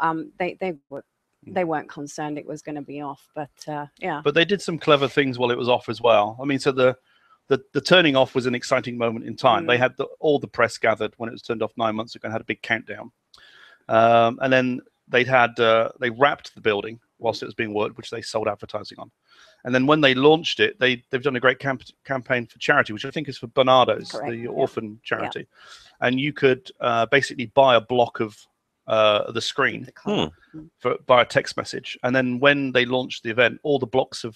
H: they weren't concerned it was going to be off, but yeah.
G: But they did some clever things while it was off as well. I mean, so the turning off was an exciting moment in time. They had all the press gathered when it was turned off 9 months ago and had a big countdown. And then they wrapped the building whilst it was being worked, which they sold advertising on. And then when they launched it, they've done a great campaign for charity, which I think is for Barnardo's, the orphan charity. And you could basically buy a block of the screen by a text message. And then when they launched the event, all the blocks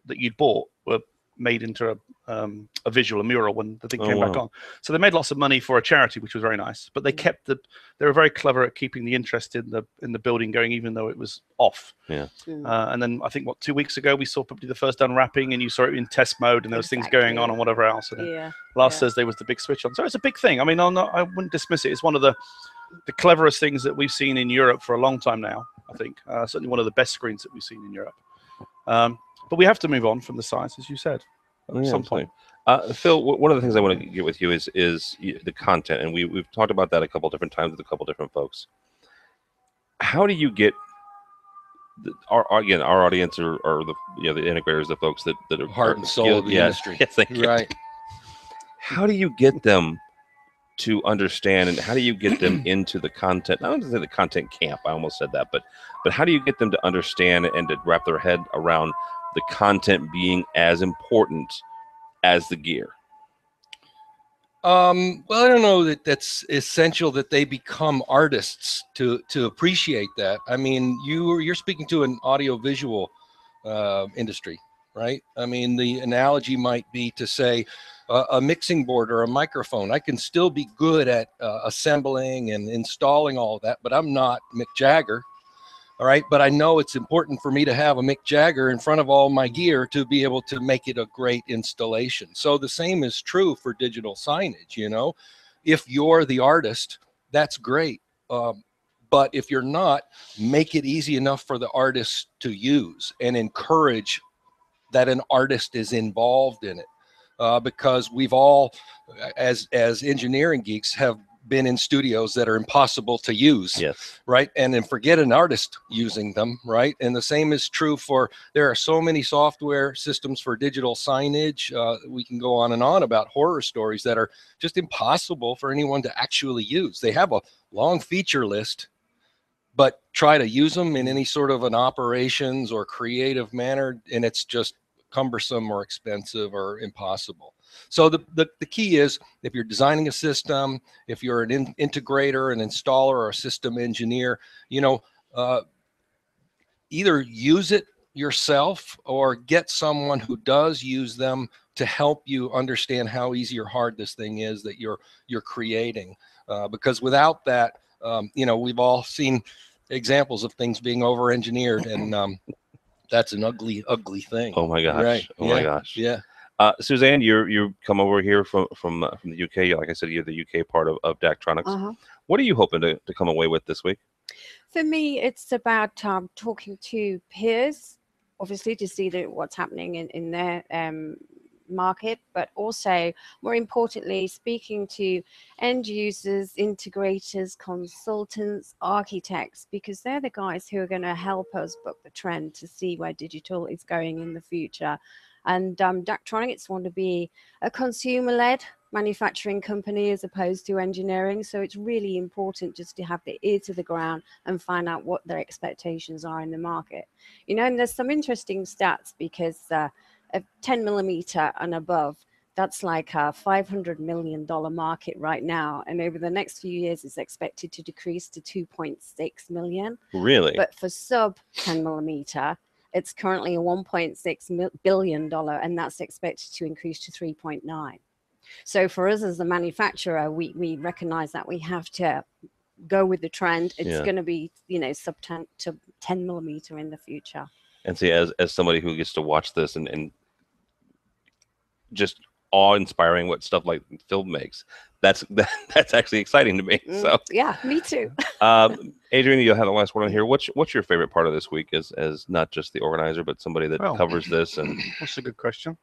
G: that you'd bought were made into a visual, a mural, when the thing came back on. So they made lots of money for a charity, which was very nice. But they kept they were very clever at keeping the interest in the building going, even though it was off. And then I think 2 weeks ago we saw probably the first unwrapping, and you saw it in test mode, and there was things going on and whatever else. And last Thursday was the big switch on. So it's a big thing. I mean, I wouldn't dismiss it. It's one of the cleverest things that we've seen in Europe for a long time now. I think certainly one of the best screens that we've seen in Europe. But we have to move on from the size, as you said, at some point.
A: Phil, one of the things I want to get with you is the content, and we've talked about that a couple different times with a couple different folks. How do you get our audience or the the integrators, the folks that are
F: heart and soul of the industry?
A: Yes, right. How do you get them to understand, and how do you get them into the content? I don't want to say the content camp. I almost said that, but how do you get them to understand and to wrap their head around the content being as important as the gear?
F: Well, I don't know that that's essential that they become artists to appreciate that. I mean, you're speaking to an audiovisual industry, right? I mean, the analogy might be to say a mixing board or a microphone. I can still be good at assembling and installing all of that, but I'm not Mick Jagger. All right, but I know it's important for me to have a Mick Jagger in front of all my gear to be able to make it a great installation. So the same is true for digital signage. If you're the artist, that's great. But if you're not, make it easy enough for the artist to use and encourage that an artist is involved in it. Because we've all, as engineering geeks, have been in studios that are impossible to use, right? And then forget an artist using them, right? And the same is true there are so many software systems for digital signage. We can go on and on about horror stories that are just impossible for anyone to actually use. They have a long feature list, but try to use them in any sort of an operations or creative manner, and it's just cumbersome or expensive or impossible. So the key is, if you're designing a system, if you're an integrator, an installer, or a system engineer, either use it yourself or get someone who does use them to help you understand how easy or hard this thing is that you're creating. Because without that, we've all seen examples of things being over-engineered, and that's an ugly, ugly thing.
A: Oh my gosh!
F: Right.
A: Oh my gosh!
F: Yeah.
A: Suzanne, you come over here from the UK. Like I said, you're the UK part of Daktronics. What are you hoping to come away with this week?
H: For me, it's about talking to peers, obviously, to see what's happening in their market, but also, more importantly, speaking to end users, integrators, consultants, architects, because they're the guys who are going to help us book the trend to see where digital is going in the future. And Daktronics want to be a consumer-led manufacturing company as opposed to engineering. So it's really important just to have the ear to the ground and find out what their expectations are in the market. And there's some interesting stats, because a 10mm and above, that's like a $500 million market right now. And over the next few years, it's expected to decrease to 2.6 million.
A: Really?
H: But for sub 10mm, it's currently a $1.6 billion, and that's expected to increase to 3.9. So for us as a manufacturer, we recognize that we have to go with the trend. It's going to be, sub 10 to 10mm in the future.
A: And see, as somebody who gets to watch this and just awe-inspiring what stuff like film makes. That's actually exciting to me. So
H: yeah, me too.
A: Adrian, you'll have the last word on here. What's your favorite part of this week as not just the organizer, but somebody that covers this? And
G: that's a good question.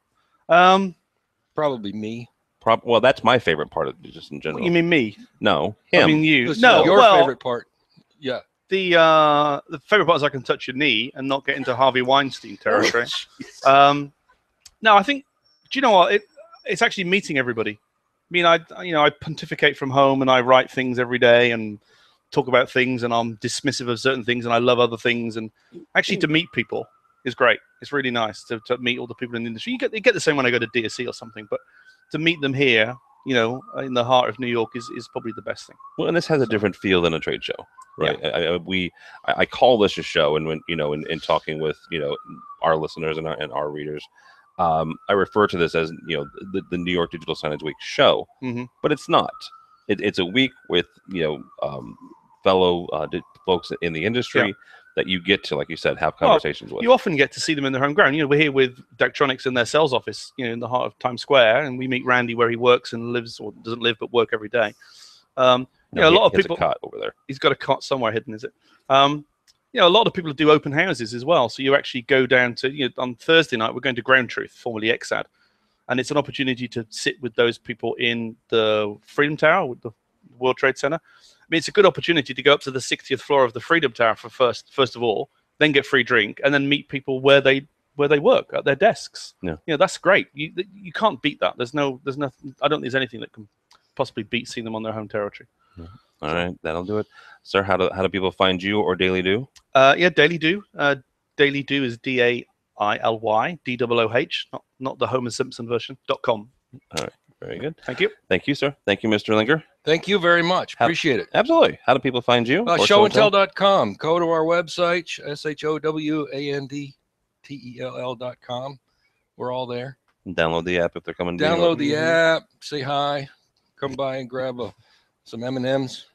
F: Probably me.
A: Well, that's my favorite part of it, just in general.
G: You mean me?
A: No, him.
G: I mean you.
F: No, your favorite part. Yeah.
G: The favorite part is I can touch your knee and not get into Harvey Weinstein territory. No, I think. Do you know what? It's actually meeting everybody. I mean, I pontificate from home and I write things every day and talk about things, and I'm dismissive of certain things and I love other things. And actually, to meet people is great. It's really nice to meet all the people in the industry. You get the same when I go to DSE or something, but to meet them here, in the heart of New York is probably the best thing.
A: Well, and this has a different feel than a trade show, right? Yeah. I call this a show, and when in talking with our listeners and our readers, I refer to this as the New York Digital Signage Week show, but it's not. It's a week with fellow folks in the industry that you get to, like you said, have conversations with.
G: You often get to see them in their home ground. We're here with Daktronics in their sales office, in the heart of Times Square, and we meet Randy where he works and lives, or doesn't live but work every day. A lot of people.
A: A cot over there.
G: He's got a cot somewhere hidden, is it? A lot of people do open houses as well. So you actually go down to, on Thursday night, we're going to Ground Truth, formerly XAD. And it's an opportunity to sit with those people in the Freedom Tower, with the World Trade Center. I mean, it's a good opportunity to go up to the 60th floor of the Freedom Tower for first of all, then get free drink, and then meet people where they work at their desks.
A: Yeah,
G: that's great. You can't beat that. There's nothing. I don't think there's anything that can possibly beat seeing them on their home territory.
A: Yeah. All right, that'll do it, sir. How do people find you or Daily Do?
G: Daily Do. Daily Do is DAILY DOOH, not the Homer Simpson version. .com.
A: All right, very good.
G: Thank you.
A: Thank you, sir. Thank you, Mr. Linger.
F: Thank you very much. Appreciate it.
A: Absolutely. How do people find you?
F: Show+Tell.com. Go to our website, SHOWANDTELL.com. We're all there.
A: Download the app if they're coming.
F: Download the app. Say hi. Come by and grab some M&Ms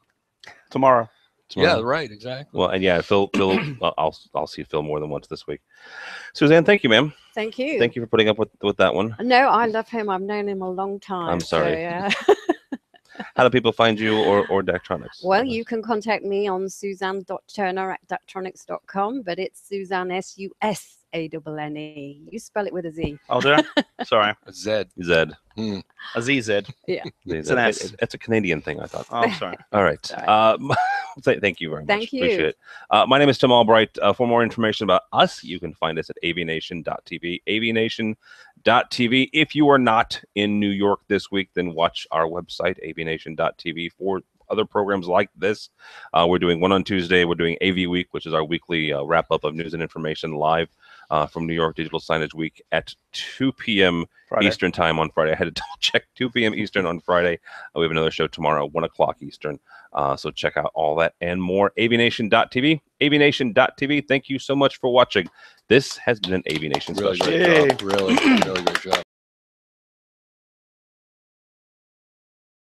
G: tomorrow.
F: Yeah, right. Exactly.
A: Well, and Phil. I'll see Phil more than once this week. Suzanne, thank you, ma'am.
H: Thank you.
A: Thank you for putting up with that one.
H: No, I love him. I've known him a long time.
A: I'm sorry.
H: So, yeah.
A: How do people find you or Daktronics?
H: Well, you can contact me on suzanne.turner@daktronics.com, but it's Suzanne, SUSANNE. You spell it with a Z.
G: I'll do it. Sorry.
F: A Z.
A: Z.
G: A ZZ.
H: Yeah.
G: It's an S.
A: It's a Canadian thing, I thought.
G: Oh, I'm sorry.
A: All right. Thank you very much.
H: Thank you.
A: Appreciate it. My name is Tim Albright. For more information about us, you can find us at AVNation.tv. AVNation.tv. If you are not in New York this week, then watch our website, AVNation.tv, for other programs like this. We're doing one on Tuesday. We're doing AV Week, which is our weekly wrap-up of news and information live from New York Digital Signage Week at 2 p.m. Eastern time on Friday. I had to double check 2 p.m. Eastern on Friday. We have another show tomorrow, 1 o'clock Eastern. So check out all that and more. AVNation.tv. AVNation.tv. Thank you so much for watching. This has been an AVNation special.
F: Really great job. Really great job.